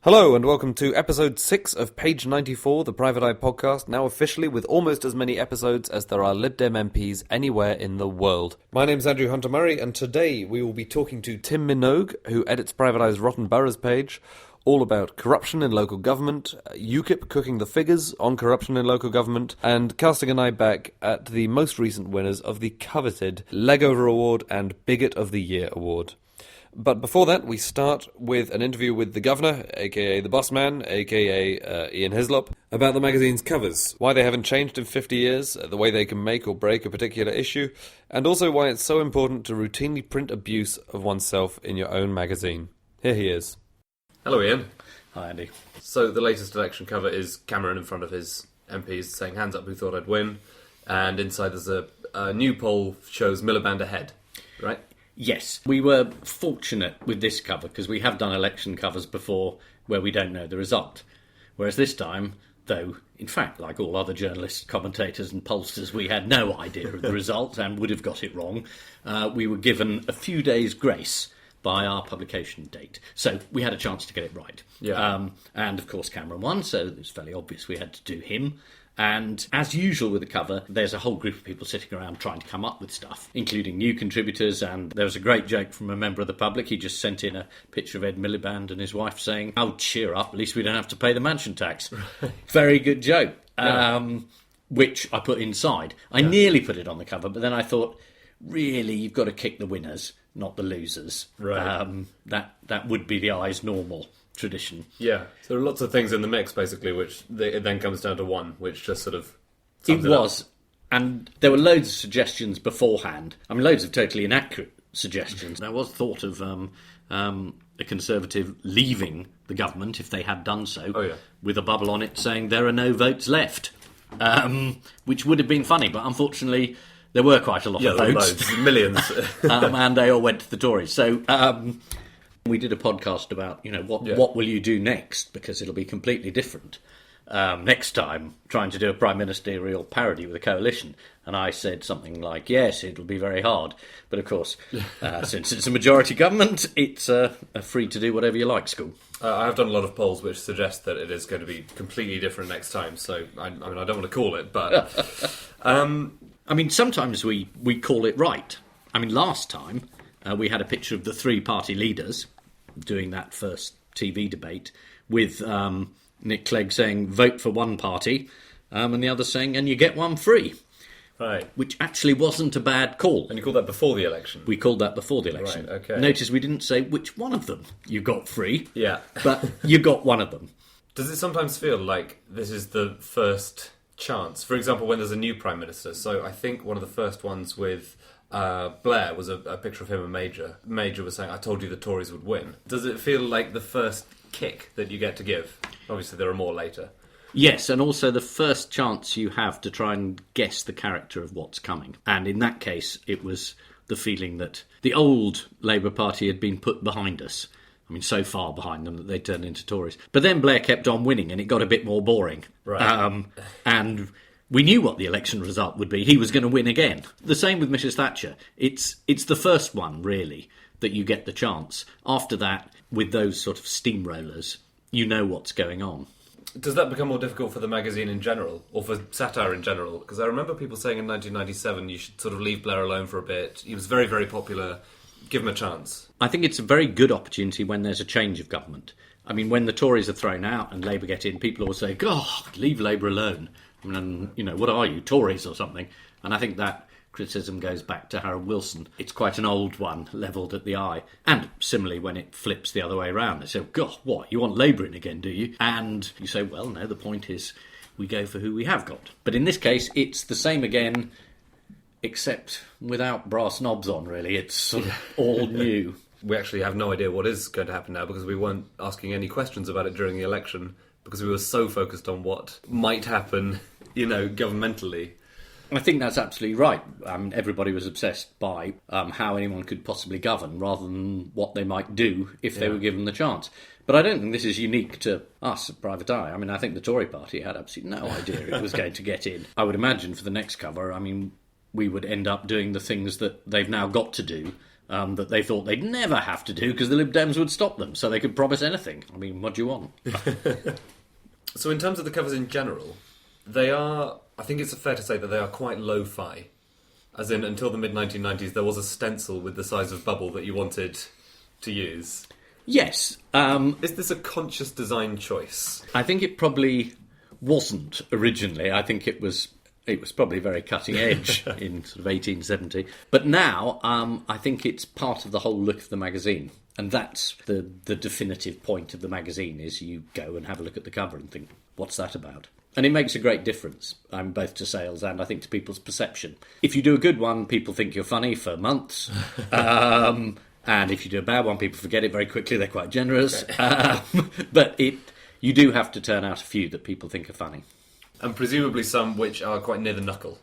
Hello and welcome to episode 6 of Page 94, the Private Eye podcast, now officially with almost as many episodes as there are Lib Dem MPs anywhere in the world. My name's Andrew Hunter-Murray, and today we will be talking to Tim Minogue, who edits Private Eye's Rotten Boroughs page, all about corruption in local government, UKIP cooking the figures on corruption in local government, and casting an eye back at the most recent winners of the coveted Legover Award and Bigot of the Year Award. But before that, we start with an interview with the Governor, aka the Boss Man, aka Ian Hislop, about the magazine's covers, why they haven't changed in 50 years, the way they can make or break a particular issue, and also why it's so important to routinely print abuse of oneself in your own magazine. Here he is. Hello, Ian. Hi, Andy. So the latest election cover is Cameron in front of his MPs saying, "Hands up who thought I'd win," and inside there's a new poll shows Miliband ahead, right? Yes, we were fortunate with this cover because we have done election covers before where we don't know the result. Whereas this time, though, in fact, like all other journalists, commentators and pollsters, we had no idea of the result and would have got it wrong. We were given a few days' grace by our publication date. So we had a chance to get it right. Yeah. And, of course, Cameron won, so it was fairly obvious we had to do him. And as usual with the cover, there's a whole group of people sitting around trying to come up with stuff, including new contributors. And there was a great joke from a member of the public. He just sent in a picture of Ed Miliband and his wife saying, "Oh, cheer up, at least we don't have to pay the mansion tax." Very good joke, which I put inside. I nearly put it on the cover, but then I thought, really, you've got to kick the winners, not the losers. Right. That would be the Eye's normal tradition. Yeah. So there are lots of things in the mix, basically, which it then comes down to one, which just sort of It was. And there were loads of suggestions beforehand. I mean, loads of totally inaccurate suggestions. There was thought of a Conservative leaving the government, if they had done so, with a bubble on it saying there are no votes left, which would have been funny, but unfortunately there were quite a lot of votes. Loads, millions. And they all went to the Tories. So we did a podcast about, what will you do next, because it'll be completely different. Next time, trying to do a prime ministerial parody with a coalition. And I said something like, yes, it'll be very hard. But of course, since it's a majority government, it's a free to do whatever you like school. I have done a lot of polls which suggest that it is going to be completely different next time. So, I don't want to call it, but... sometimes we call it right. Last time, we had a picture of the three party leaders doing that first TV debate with Nick Clegg saying, vote for one party, and the other saying, and you get one free. Right. Which actually wasn't a bad call. And you called that before the election? We called that before the election. Right, okay. Notice we didn't say which one of them you got free. Yeah. But you got one of them. Does it sometimes feel like this is the first chance? For example, when there's a new Prime Minister. So I think one of the first ones with Blair was a picture of him and Major. Major was saying, I told you the Tories would win. Does it feel like the first kick that you get to give? Obviously there are more later. Yes, and also the first chance you have to try and guess the character of what's coming. And in that case, it was the feeling that the old Labour Party had been put behind us. So far behind them that they turned into Tories. But then Blair kept on winning and it got a bit more boring. Right. And we knew what the election result would be. He was going to win again. The same with Mrs Thatcher. It's the first one, really, that you get the chance. After that, with those sort of steamrollers, you know what's going on. Does that become more difficult for the magazine in general, or for satire in general? Because I remember people saying in 1997 you should sort of leave Blair alone for a bit. He was very, very popular. Give him a chance. I think it's a very good opportunity when there's a change of government. When the Tories are thrown out and Labour get in, people always say, God, leave Labour alone. What are you, Tories or something? And I think that criticism goes back to Harold Wilson. It's quite an old one, levelled at the Eye. And similarly, when it flips the other way around, they say, God, what, you want Labour in again, do you? And you say, well, no, the point is we go for who we have got. But in this case, it's the same again, except without brass knobs on, really. It's sort of all new. We actually have no idea what is going to happen now because we weren't asking any questions about it during the election because we were so focused on what might happen, governmentally. I think that's absolutely right. Everybody was obsessed by how anyone could possibly govern rather than what they might do if they were given the chance. But I don't think this is unique to us at Private Eye. I think the Tory party had absolutely no idea it was going to get in. I would imagine for the next cover, we would end up doing the things that they've now got to do that they thought they'd never have to do because the Lib Dems would stop them, so they could promise anything. I mean, what do you want? So in terms of the covers in general, they are, I think it's fair to say that they are quite lo-fi. As in, until the mid-1990s, there was a stencil with the size of bubble that you wanted to use. Yes. Is this a conscious design choice? I think it probably wasn't originally. I think it was probably very cutting edge in sort of 1870. But now, I think it's part of the whole look of the magazine. And that's the definitive point of the magazine, is you go and have a look at the cover and think, what's that about? And it makes a great difference, both to sales and I think to people's perception. If you do a good one, people think you're funny for months. And if you do a bad one, people forget it very quickly. They're quite generous. Okay. But you do have to turn out a few that people think are funny. And presumably some which are quite near the knuckle,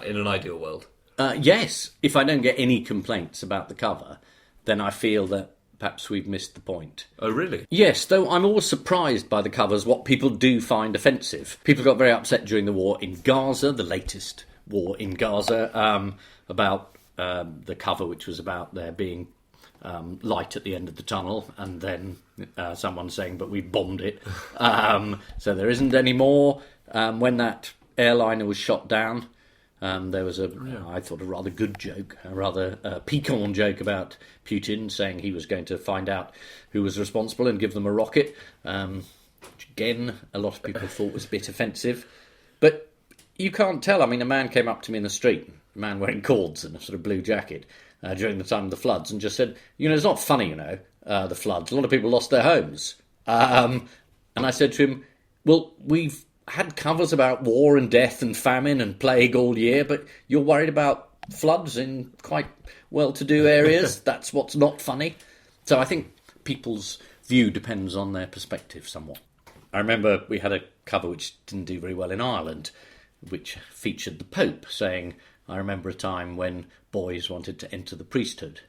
in an ideal world. Yes. If I don't get any complaints about the cover, then I feel that perhaps we've missed the point. Oh, really? Yes, though I'm always surprised by the covers, what people do find offensive. People got very upset during the war in Gaza, the latest war in Gaza, about the cover, which was about there being light at the end of the tunnel, and then someone saying, but we bombed it, so there isn't any more. When that airliner was shot down, there was I thought, a rather good joke, a rather piquant joke about Putin saying he was going to find out who was responsible and give them a rocket, which again, a lot of people thought was a bit offensive. But you can't tell. I mean, a man came up to me in the street, a man wearing cords and a sort of blue jacket, during the time of the floods, and just said, it's not funny, the floods. A lot of people lost their homes. And I said to him, well, we've had covers about war and death and famine and plague all year, but you're worried about floods in quite well-to-do areas. That's what's not funny. So I think people's view depends on their perspective somewhat. I remember we had a cover which didn't do very well in Ireland, which featured the Pope saying, I remember a time when boys wanted to enter the priesthood.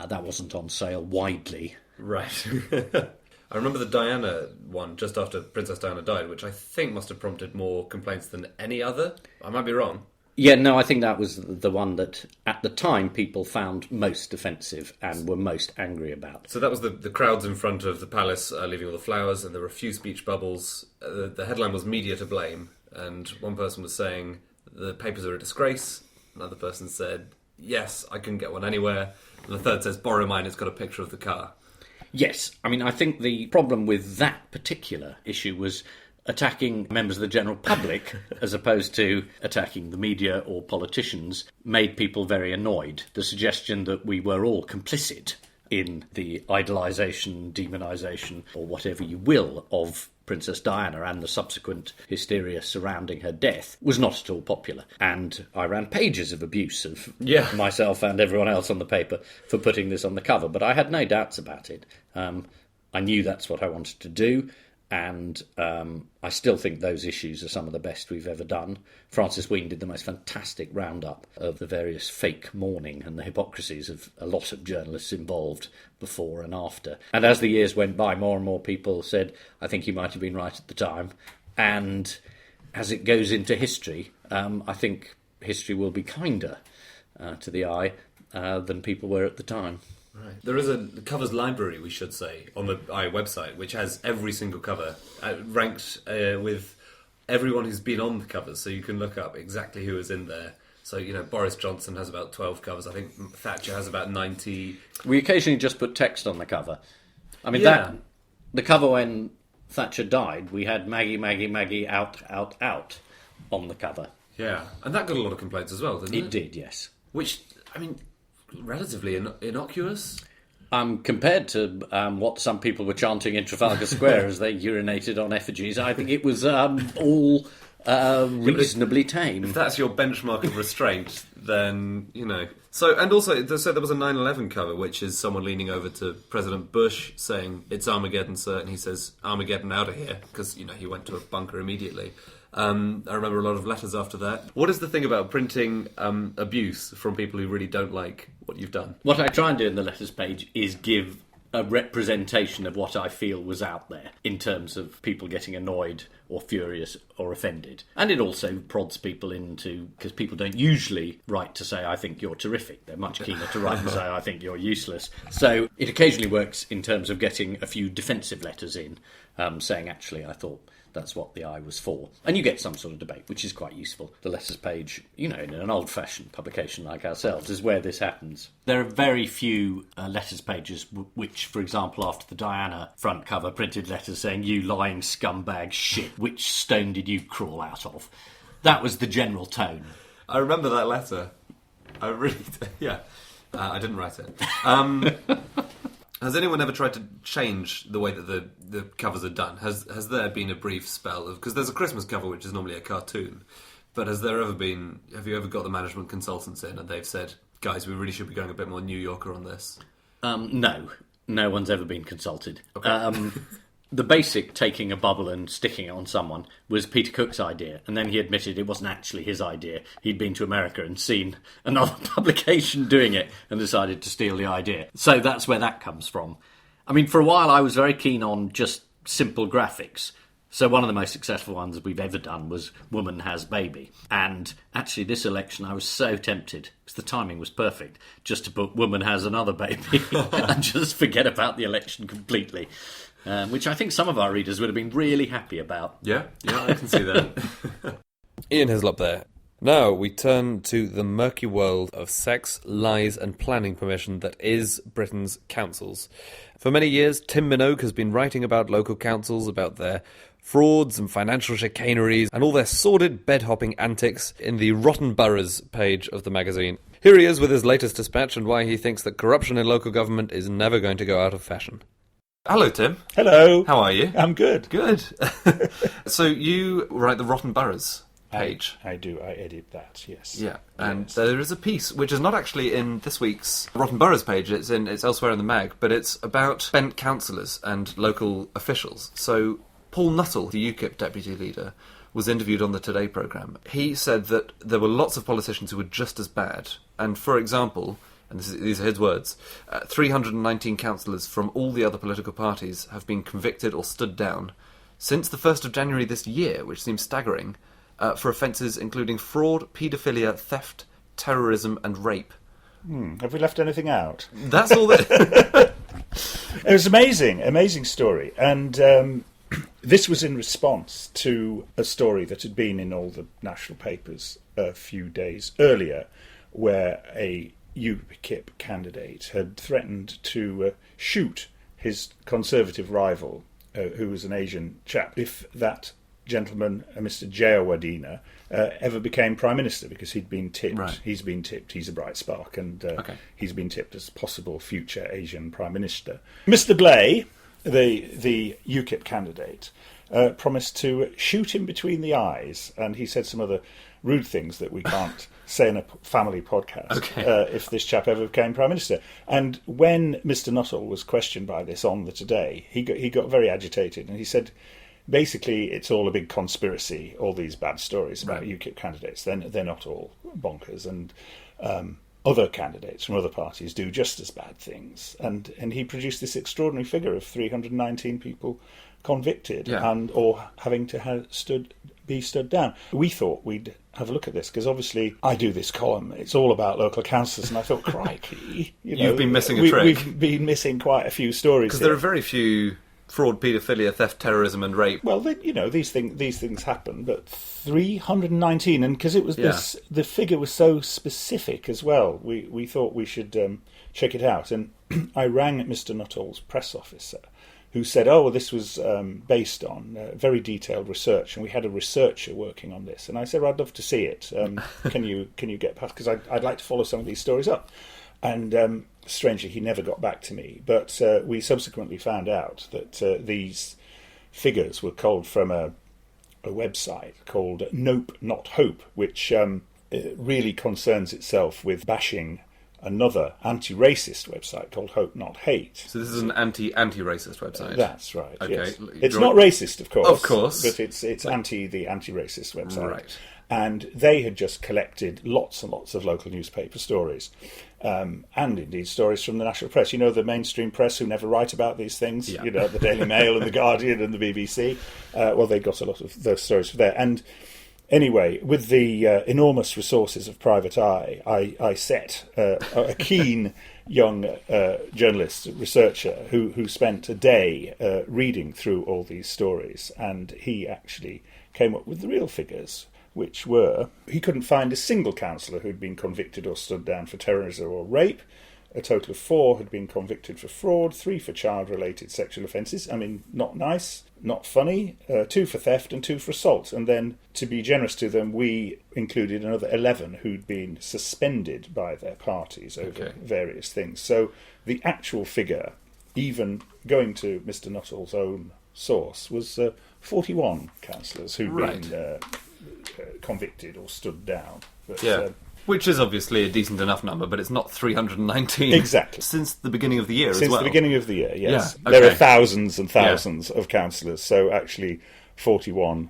That wasn't on sale widely. Right. I remember the Diana one just after Princess Diana died, which I think must have prompted more complaints than any other. I might be wrong. Yeah, no, I think that was the one that, at the time, people found most offensive and were most angry about. So that was the crowds in front of the palace leaving all the flowers, and there were a few speech bubbles. The headline was "Media to Blame," and one person was saying, the papers are a disgrace. Another person said, yes, I couldn't get one anywhere. And the third says, borrow mine, it's got a picture of the car. Yes, I mean, I think the problem with that particular issue was attacking members of the general public as opposed to attacking the media or politicians made people very annoyed. The suggestion that we were all complicit in the idolisation, demonisation, or whatever you will, of Princess Diana and the subsequent hysteria surrounding her death was not at all popular. And I ran pages of abuse of myself and everyone else on the paper for putting this on the cover, but I had no doubts about it. I knew that's what I wanted to do, and I still think those issues are some of the best we've ever done. Francis Wheen did the most fantastic roundup of the various fake mourning and the hypocrisies of a lot of journalists involved before and after. And as the years went by, more and more people said, I think he might have been right at the time. And as it goes into history, I think history will be kinder to the eye than people were at the time. Right. There is a covers library, we should say, on the website, which has every single cover ranked with everyone who's been on the covers, so you can look up exactly who is in there. So, Boris Johnson has about 12 covers. I think Thatcher has about 90. We occasionally just put text on the cover. I mean, the cover when Thatcher died, we had Maggie, Maggie, Maggie, out, out, out on the cover. Yeah, and that got a lot of complaints as well, didn't it? It did, yes. Which, relatively innocuous. Compared to what some people were chanting in Trafalgar Square as they urinated on effigies, I think it was all reasonably tame. If that's your benchmark of restraint, then, So, and also, there was a 9/11 cover, which is someone leaning over to President Bush saying, it's Armageddon, sir, and he says, Armageddon out of here, because, he went to a bunker immediately. I remember a lot of letters after that. What is the thing about printing abuse from people who really don't like what you've done? What I try and do in the letters page is give a representation of what I feel was out there in terms of people getting annoyed or furious or offended. And it also prods people into, because people don't usually write to say, I think you're terrific. They're much keener to write and say, I think you're useless. So it occasionally works in terms of getting a few defensive letters in, saying, actually, I thought that's what the I was for. And you get some sort of debate, which is quite useful. The letters page, in an old-fashioned publication like ourselves, is where this happens. There are very few letters pages which, for example, after the Diana front cover printed letters saying, you lying scumbag shit, which stone did you crawl out of? That was the general tone. I remember that letter. I really... Yeah. I didn't write it. Has anyone ever tried to change the way that the covers are done? Has there been a brief spell of... Because there's a Christmas cover which is normally a cartoon, but have you ever got the management consultants in and they've said, guys, we really should be going a bit more New Yorker on this? No one's ever been consulted. Okay. The basic taking a bubble and sticking it on someone was Peter Cook's idea, and then he admitted it wasn't actually his idea. He'd been to America and seen another publication doing it and decided to steal the idea. So that's where that comes from. I mean, for a while I was very keen on just simple graphics. So one of the most successful ones we've ever done was Woman Has Baby. And actually this election I was so tempted, because the timing was perfect, just to put Woman Has Another Baby and just forget about the election completely. Which I think some of our readers would have been really happy about. Yeah, I can see that. Ian Hislop there. Now we turn to the murky world of sex, lies and planning permission that is Britain's councils. For many years, Tim Minogue has been writing about local councils, about their frauds and financial chicaneries and all their sordid bed-hopping antics in the Rotten Boroughs page of the magazine. Here he is with his latest dispatch and why he thinks that corruption in local government is never going to go out of fashion. Hello, Tim. Hello. How are you? I'm good. Good. So you write the Rotten Boroughs page. I do. I edit that, yes. Yeah, and yes. There is a piece, which is not actually in this week's Rotten Boroughs page, it's elsewhere in the mag, but it's about bent councillors and local officials. So Paul Nuttall, the UKIP deputy leader, was interviewed on the Today programme. He said that there were lots of politicians who were just as bad. And for example... and these are his words, 319 councillors from all the other political parties have been convicted or stood down since the 1st of January this year, which seems staggering, for offences including fraud, paedophilia, theft, terrorism and rape. Have we left anything out? That's all that... It was amazing story. And this was in response to a story that had been in all the national papers a few days earlier, where a UKIP candidate had threatened to shoot his Conservative rival, who was an Asian chap, if that gentleman, Mr. Jayawardeneh, ever became Prime Minister, because he'd been tipped. Right. He's been tipped. He's a bright spark, and he's been tipped as possible future Asian Prime Minister. Mr. Blay, the UKIP candidate, promised to shoot him between the eyes, and he said some other rude things that we can't say in a family podcast, if this chap ever became Prime Minister. And when Mr. Nuttall was questioned by this on the Today, he got very agitated, and he said, basically, it's all a big conspiracy, all these bad stories about UKIP candidates. They're not all bonkers, and other candidates from other parties do just as bad things. And he produced this extraordinary figure of 319 people convicted and or having to be stood down. We thought we'd have a look at this, because obviously I do this column, it's all about local councils, and I thought, crikey, you've been missing a trick. We've been missing quite a few stories, because there are very few fraud, paedophilia, theft, terrorism and rape. Well, these things happen, but 319, and because it was the figure was so specific as well, we thought we should check it out. And I rang Mr. Nuttall's press officer, who said, this was based on very detailed research, and we had a researcher working on this. And I said, I'd love to see it. Can you get past? Because I'd like to follow some of these stories up. And strangely, he never got back to me. But we subsequently found out that these figures were culled from a website called Nope Not Hope, which really concerns itself with bashing another anti-racist website called Hope Not Hate. So this is an anti-racist website? That's right, okay. Yes. It's not racist, of course. Of course. But it's the anti-racist website. Right. And they had just collected lots and lots of local newspaper stories, and indeed stories from the national press. You know, the mainstream press who never write about these things, you know, the Daily Mail and the Guardian and the BBC. Well, they got a lot of those stories from there. And anyway, with the enormous resources of Private Eye, I set a keen young journalist, researcher, who spent a day reading through all these stories, and he actually came up with the real figures, which were, he couldn't find a single councillor who'd been convicted or stood down for terrorism or rape. A total of 4 had been convicted for fraud, 3 for child-related sexual offences. I mean, not nice, not funny. 2 for theft and 2 for assault. And then, to be generous to them, we included another 11 who'd been suspended by their parties over various things. So the actual figure, even going to Mr. Nuttall's own source, was 41 councillors who'd been convicted or stood down. But, which is obviously a decent enough number, but it's not 319. Exactly. Since the beginning of the year as well. Since the beginning of the year, yes. Yeah, okay. There are thousands and thousands of councillors, so actually 41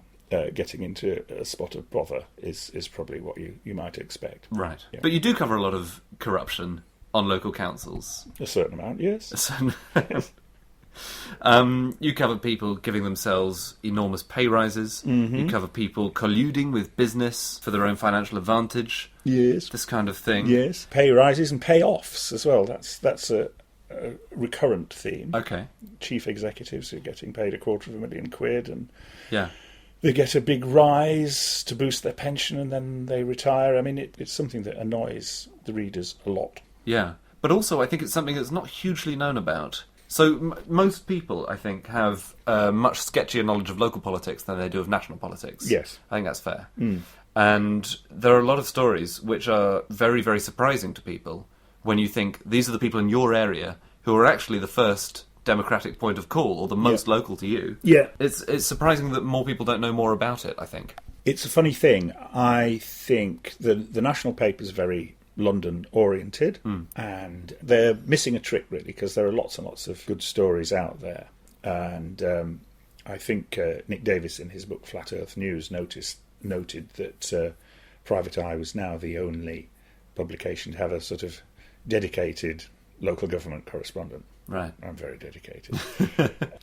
getting into a spot of bother is probably what you might expect. Right. Yeah. But you do cover a lot of corruption on local councils. A certain amount, yes. A certain you cover people giving themselves enormous pay rises. Mm-hmm. You cover people colluding with business for their own financial advantage. Yes. This kind of thing. Yes. Pay rises and payoffs as well. That's a recurrent theme. Okay. Chief executives who are getting paid £250,000 and yeah, they get a big rise to boost their pension and then they retire. I mean, it's something that annoys the readers a lot. Yeah. But also I think it's something that's not hugely known about. So most people, I think, have much sketchier knowledge of local politics than they do of national politics. Yes. I think that's fair. Mm. And there are a lot of stories which are very, very surprising to people when you think these are the people in your area who are actually the first democratic point of call or the most local to you. Yeah. It's surprising that more people don't know more about it, I think. It's a funny thing. I think the national paper's very London-oriented, and they're missing a trick, really, because there are lots and lots of good stories out there. And I think Nick Davis, in his book Flat Earth News, noted that Private Eye was now the only publication to have a sort of dedicated local government correspondent. Right. I'm very dedicated.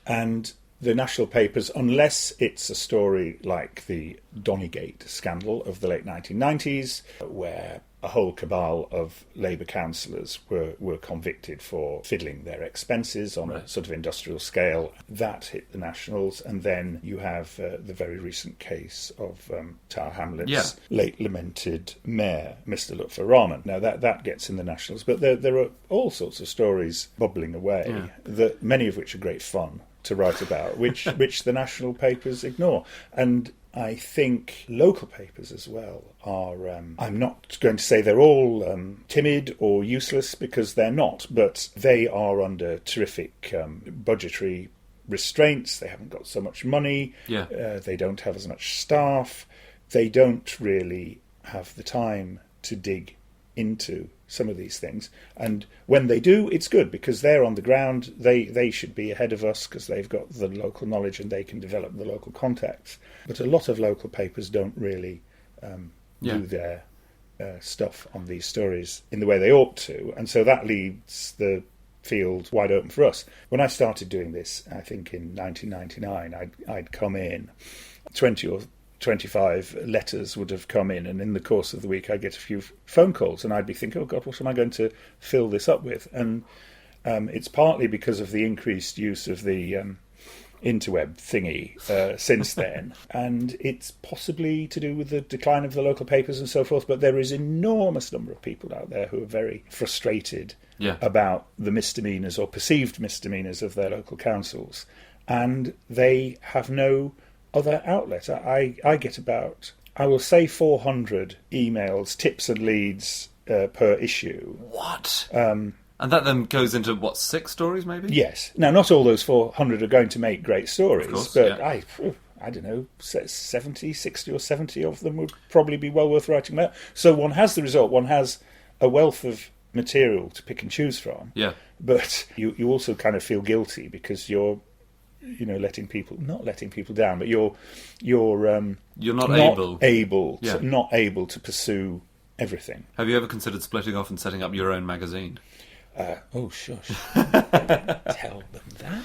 And the national papers, unless it's a story like the Donygate scandal of the late 1990s, where a whole cabal of Labour councillors were convicted for fiddling their expenses on a sort of industrial scale. That hit the nationals, and then you have the very recent case of Tower Hamlets' late lamented mayor, Mr. Lutfer Rahman. Now that gets in the nationals, but there are all sorts of stories bubbling away, that many of which are great fun to write about, which the national papers ignore. And I think local papers as well are, I'm not going to say they're all timid or useless, because they're not, but they are under terrific budgetary restraints. They haven't got so much money. They don't have as much staff. They don't really have the time to dig into some of these things, and when they do, it's good, because they're on the ground. They should be ahead of us because they've got the local knowledge and they can develop the local contacts. But a lot of local papers don't really do their stuff on these stories in the way they ought to, and so that leaves the field wide open for us. When I started doing this, I think in 1999, I'd come in 20 or 25 letters would have come in, and in the course of the week I'd get a few phone calls, and I'd be thinking, oh God, what am I going to fill this up with? And it's partly because of the increased use of the interweb thingy since then, and it's possibly to do with the decline of the local papers and so forth, but there is an enormous number of people out there who are very frustrated about the misdemeanours or perceived misdemeanours of their local councils, and they have no other outlet. I get about, I will say, 400 emails, tips and leads per issue. What? And that then goes into, what, 6 stories maybe? Yes. Now, not all those 400 are going to make great stories, of course, but I don't know, 60 or 70 of them would probably be well worth writing about. So one has the result, one has a wealth of material to pick and choose from. Yeah. But you also kind of feel guilty because you're letting people down, but you're not able to pursue everything. Have you ever considered splitting off and setting up your own magazine? Oh, shush. Tell them that.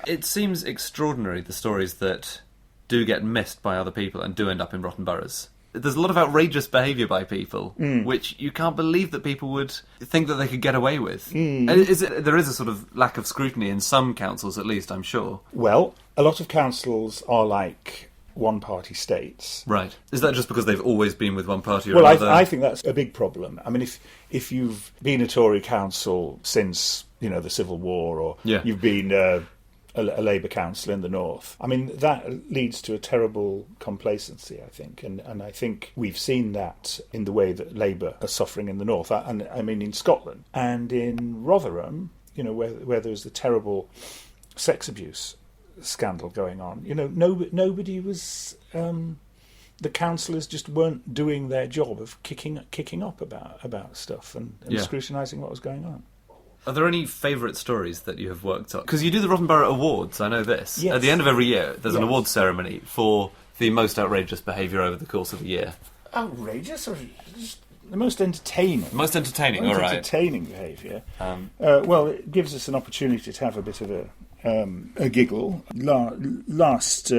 It seems extraordinary, the stories that do get missed by other people and do end up in rotten boroughs. There's a lot of outrageous behaviour by people, which you can't believe that people would think that they could get away with. There is a sort of lack of scrutiny in some councils, at least, I'm sure. Well, a lot of councils are like one-party states. Right. Is that just because they've always been with one party or another? Well, I think that's a big problem. I mean, if you've been a Tory council since, the Civil War, or you've been a Labour council in the north, I mean, that leads to a terrible complacency, I think. And I think we've seen that in the way that Labour are suffering in the north. And I mean, in Scotland and in Rotherham, where there's the terrible sex abuse scandal going on. Nobody was. The councillors just weren't doing their job of kicking up about stuff and scrutinising what was going on. Are there any favourite stories that you have worked on? Because you do the Rotten Borough Awards, I know this. Yes. At the end of every year, there's an awards ceremony for the most outrageous behaviour over the course of a year. Outrageous, or just the most entertaining? Most entertaining, all right. Entertaining behaviour. Well, it gives us an opportunity to have a bit of a giggle. Last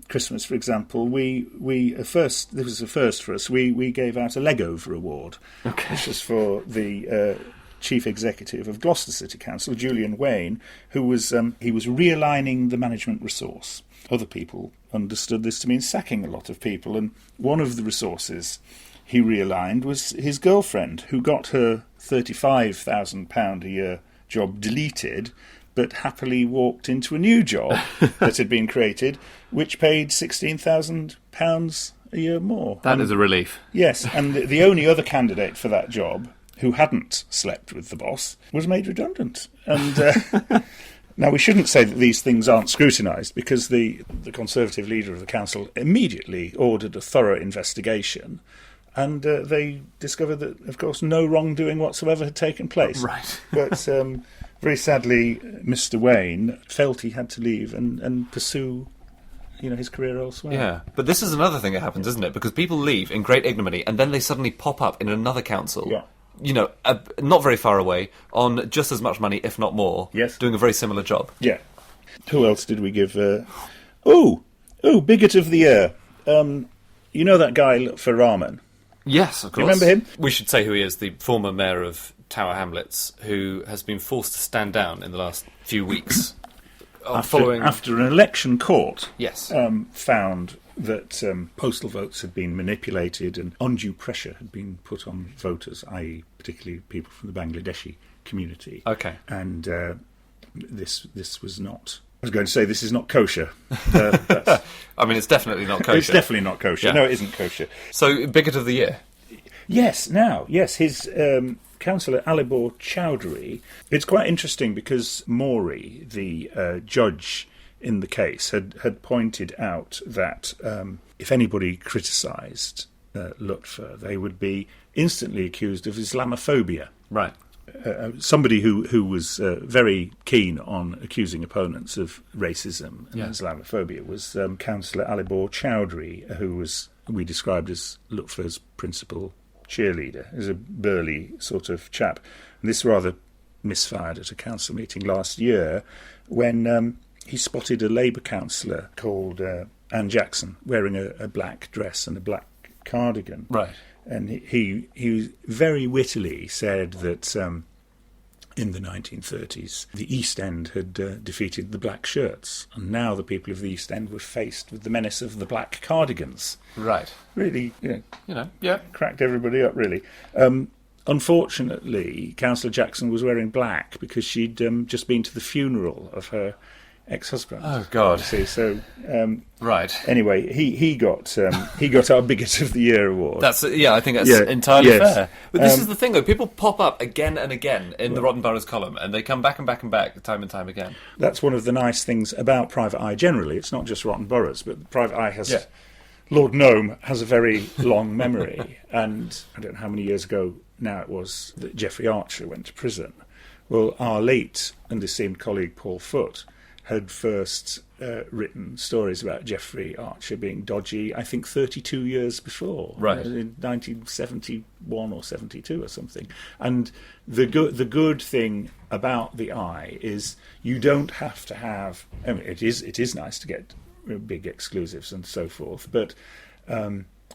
Christmas, for example, this was a first for us. We gave out a Legover award, which was for the Chief Executive of Gloucester City Council, Julian Wayne, who was realigning the management resource. Other people understood this to mean sacking a lot of people, and one of the resources he realigned was his girlfriend, who got her £35,000 a year job deleted, but happily walked into a new job that had been created, which paid £16,000 a year more. That is a relief. Yes, and the only other candidate for that job, who hadn't slept with the boss, was made redundant. And now, we shouldn't say that these things aren't scrutinised, because the Conservative leader of the council immediately ordered a thorough investigation, and they discovered that, of course, no wrongdoing whatsoever had taken place. Right. But very sadly, Mr. Wayne felt he had to leave and pursue his career elsewhere. Yeah, but this is another thing that happens, isn't it? Because people leave in great ignominy, and then they suddenly pop up in another council. Yeah. Not very far away, on just as much money, if not more, doing a very similar job. Yeah. Who else did we give? Bigot of the Year. You know that guy for Rahman? Yes, of course. You remember him? We should say who he is, the former mayor of Tower Hamlets, who has been forced to stand down in the last few weeks. After an election court found that postal votes had been manipulated and undue pressure had been put on voters, i.e. particularly people from the Bangladeshi community. Okay. And this was not... I was going to say this is not kosher. I mean, it's definitely not kosher. It's definitely not kosher. Yeah. No, it isn't kosher. So, Bigot of the Year? Yes, his... Councillor Alibor Chowdhury. It's quite interesting because Maury, the judge in the case, had pointed out that if anybody criticised Lutfer, they would be instantly accused of Islamophobia. Right. Somebody who was very keen on accusing opponents of racism and Islamophobia was Councillor Alibor Chowdhury, who we described as Lutfer's principal cheerleader. Is a burly sort of chap. And this rather misfired at a council meeting last year when he spotted a Labour councillor called Anne Jackson wearing a black dress and a black cardigan. Right. And he very wittily said that in the 1930s the East End had defeated the black shirts, and now the people of the East End were faced with the menace of the black cardigans. Right. Really, yeah. Cracked everybody up, really. Unfortunately, Councillor Jackson was wearing black because she'd just been to the funeral of her ex-husband. Oh God! So right. Anyway, he got our Bigot of the Year award. I think that's entirely fair. But this is the thing, though. People pop up again and again in the Rotten Boroughs column, and they come back and back and back, time and time again. That's one of the nice things about Private Eye generally. It's not just Rotten Boroughs, but Private Eye has. Yeah. Lord Nome has a very long memory, and I don't know how many years ago now it was that Geoffrey Archer went to prison. Well, our late and esteemed colleague Paul Foote had first written stories about Jeffrey Archer being dodgy, I think 32 years before, right, in 1971 or 72 or something. And the good thing about the Eye is you don't have to have. I mean, it is nice to get big exclusives and so forth, but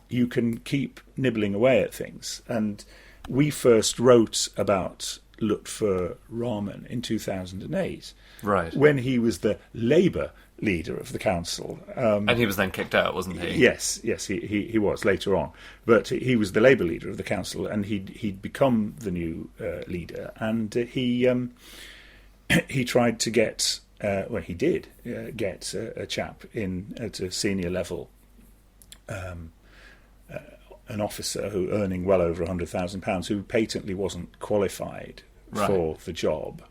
you can keep nibbling away at things. And we first wrote about Lutfur Rahman in 2008, right, when he was the Labour leader of the council. And he was then kicked out, wasn't he? Yes, he was later on. But he was the Labour leader of the council, and he'd become the new leader. And he tried to get, he did get a chap in at a senior level, an officer who earning well over £100,000, who patently wasn't qualified for the job.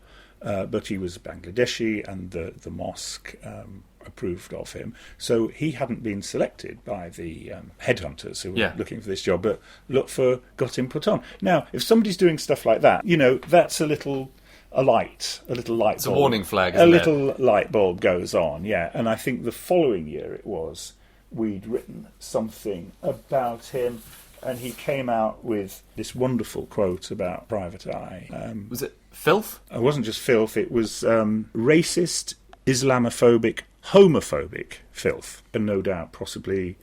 But he was Bangladeshi, and the mosque approved of him. So he hadn't been selected by the headhunters who were looking for this job, but Lutfur got him put on. Now, if somebody's doing stuff like that, that's a little light bulb. It's a warning flag, isn't it? A little light bulb goes on, yeah. And I think the following year we'd written something about him, and he came out with this wonderful quote about Private Eye. Was it filth? It wasn't just filth, it was racist, Islamophobic, homophobic filth, and no doubt possibly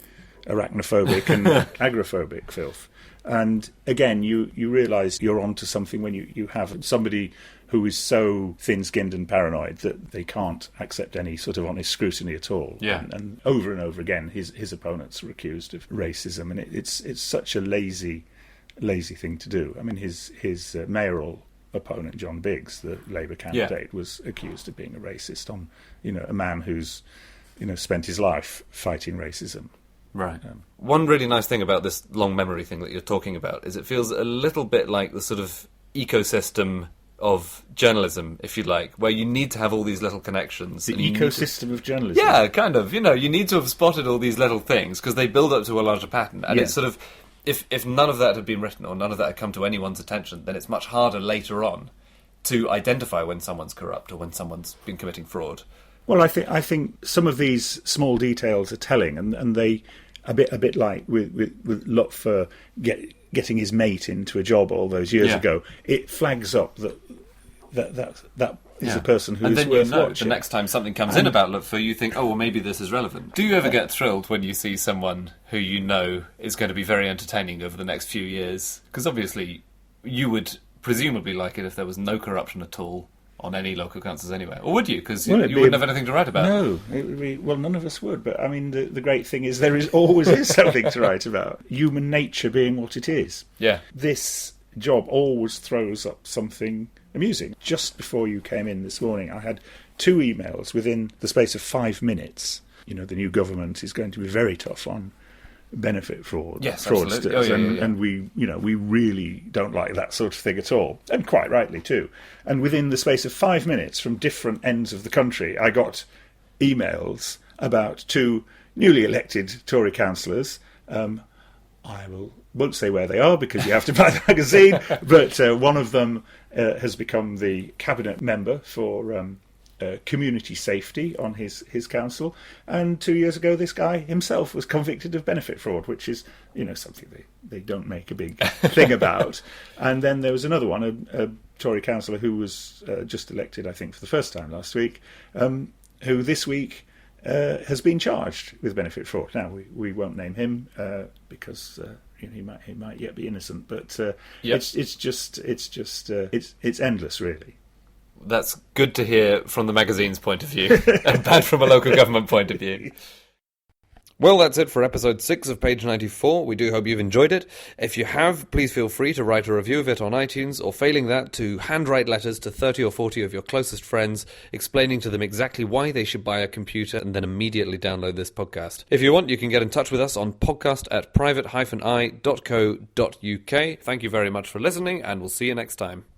arachnophobic and agoraphobic filth. And again, you realise you're onto something when you have somebody who is so thin-skinned and paranoid that they can't accept any sort of honest scrutiny at all. Yeah. And over again, his opponents were accused of racism, and it's such a lazy thing to do. I mean, his mayoral opponent, John Biggs, the Labour candidate, was accused of being a racist on, a man who's, spent his life fighting racism. Right. One really nice thing about this long memory thing that you're talking about is it feels a little bit like the sort of ecosystem of journalism, if you like, where you need to have all these little connections. The ecosystem of journalism. Yeah, kind of. You need to have spotted all these little things because they build up to a larger pattern. And it's sort of, if none of that had been written or none of that had come to anyone's attention, then it's much harder later on to identify when someone's corrupt or when someone's been committing fraud. Well, I think some of these small details are telling, and they a bit like with Lutfur getting his mate into a job all those years ago. It flags up that is a person who is worth watching. The next time something comes in about Lutfur, you think, oh, well, maybe this is relevant. Do you ever get thrilled when you see someone who you know is going to be very entertaining over the next few years? Because obviously you would presumably like it if there was no corruption at all on any local councils anywhere. Or would you? Because you wouldn't have anything to write about. No, it would be, none of us would. But, I mean, the great thing is there always is something to write about. Human nature being what it is. Yeah. This job always throws up something amusing. Just before you came in this morning, I had 2 emails within the space of 5 minutes. The new government is going to be very tough on benefit fraud, fraudsters, and we really don't like that sort of thing at all, and quite rightly too. And within the space of 5 minutes, from different ends of the country, I got emails about 2 newly elected Tory councillors. I won't say where they are because you have to buy the magazine, but one of them has become the cabinet member for community safety on his council, and 2 years ago this guy himself was convicted of benefit fraud, which is something they don't make a big thing about. And then there was another one, a Tory councillor who was just elected, I think, for the first time last week, who this week has been charged with benefit fraud. Now we won't name him because he might yet be innocent, but it's endless, really. That's good to hear from the magazine's point of view, and bad from a local government point of view. Well, that's it for episode 6 of Page 94. We do hope you've enjoyed it. If you have, please feel free to write a review of it on iTunes, or failing that, to handwrite letters to 30 or 40 of your closest friends, explaining to them exactly why they should buy a computer and then immediately download this podcast. If you want, you can get in touch with us on podcast@private-eye.co.uk. Thank you very much for listening, and we'll see you next time.